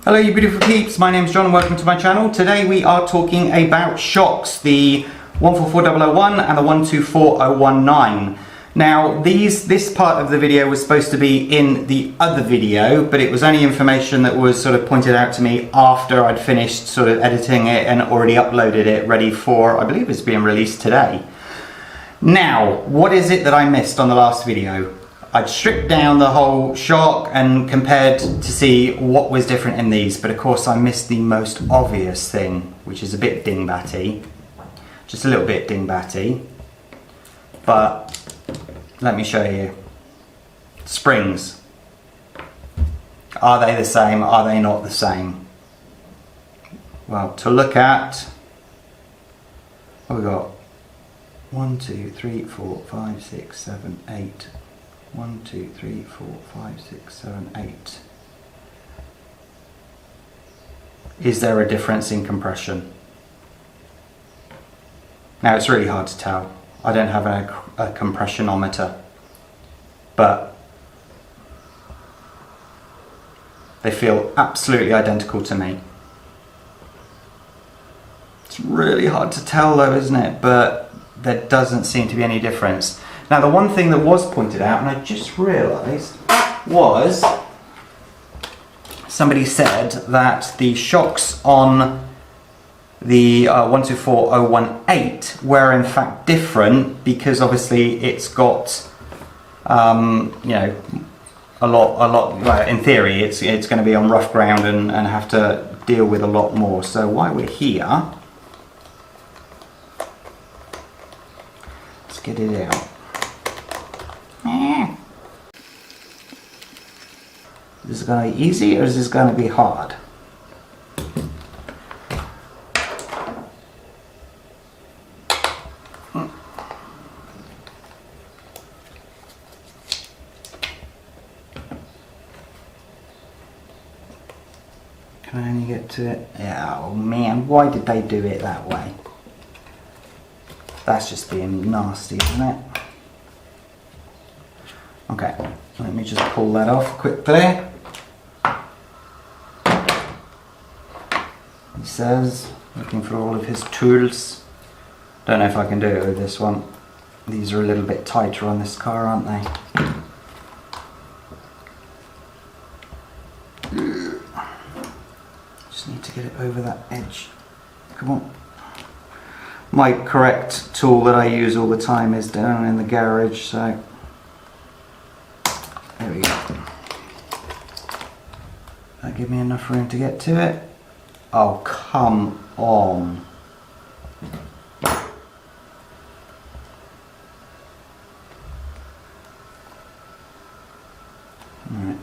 Hello you beautiful peeps, my name's John and welcome to my channel. Today we are talking about shocks, the 144001 and the 124019. Now this part of the video was supposed to be in the other video, but it was only information that was sort of pointed out to me after I'd finished sort of editing it and already uploaded it, ready for, I believe it's being released today. Now, what is it that I missed on the last video? I'd stripped down the whole shock and compared to see what was different in these, but of course I missed the most obvious thing, which is a bit dingbatty. Just a little bit dingbatty. But let me show you. Springs. Are they the same? Are they not the same? Well, to look at, what we got? 1, 2, 3, 4, 5, 6, 7, 8. 1, 2, 3, 4, 5, 6, 7, 8. Is there a difference in compression? Now it's really hard to tell. I don't have a compressionometer, but they feel absolutely identical to me. It's really hard to tell though, isn't it? But there doesn't seem to be any difference. Now the one thing that was pointed out, and I just realised, was somebody said that the shocks on the 124018 were in fact different because obviously it's got, you know, a lot. Well, in theory, it's going to be on rough ground and have to deal with a lot more. So while we're here, let's get it out. Is this going to be easy or is this going to be hard? Can I only get to it? Oh man, why did they do it that way? That's just being nasty, isn't it? Okay, let me just pull that off quickly. He says, looking for all of his tools. Don't know if I can do it with this one. These are a little bit tighter on this car, aren't they? Just need to get it over that edge. Come on. My correct tool that I use all the time is down in the garage, so there we go. That give me enough room to get to it. Oh, come on. Alright.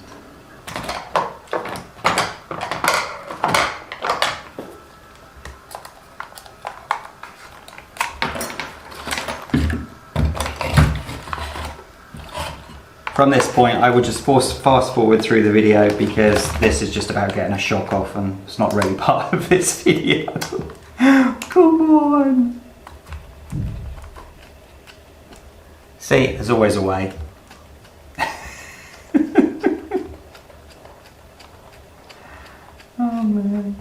From this point, I would just fast forward through the video because this is just about getting a shock off and it's not really part of this video. Come on! See, there's always a way. Oh man.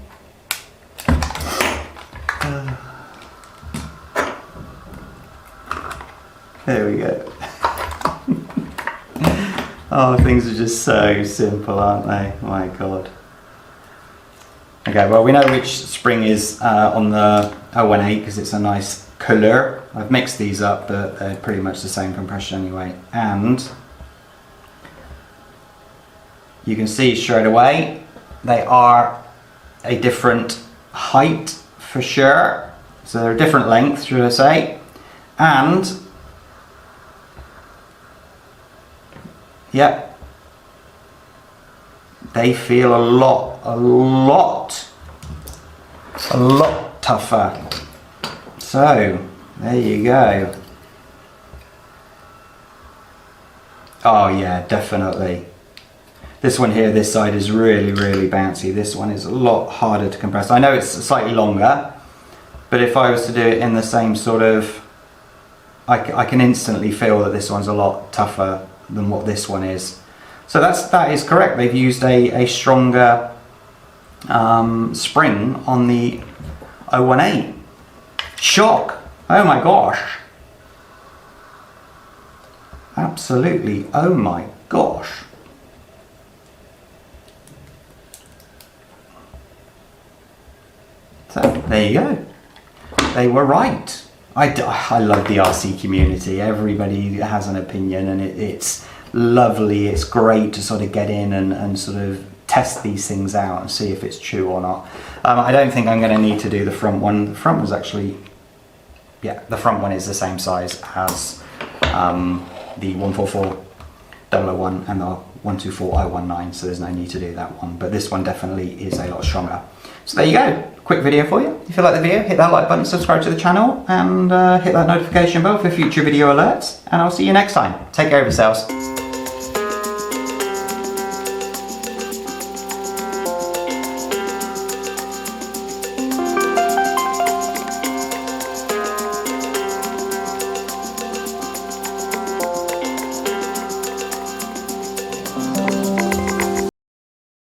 There we go. Oh, things are just so simple, aren't they? My God. Okay, well we know which spring is on the 018 because it's a nice colour. I've mixed these up, but they're pretty much the same compression anyway. And you can see straight away they are a different height for sure. So they're a different length, should I say. And yep, they feel a lot tougher. So, there you go. Oh yeah, definitely. This one here, this side is really bouncy. This one is a lot harder to compress. I know it's slightly longer, but if I was to do it in the same sort of, I can instantly feel that this one's a lot tougher than what this one is. So that is correct. They've used a stronger spring on the 018. Shock! Oh my gosh! Absolutely, oh my gosh! So there you go. They were right. I love the RC community. Everybody has an opinion, and it's lovely. It's great to sort of get in and sort of test these things out and see if it's true or not. I don't think I'm going to need to do the front one. The front was actually, yeah, the front one is the same size as the 144-001 and the 124-019, so there's no need to do that one. But this one definitely is a lot stronger. So there you go. Quick video for you. If you like the video, hit that like button, subscribe to the channel, and hit that notification bell for future video alerts. And I'll see you next time. Take care of yourselves.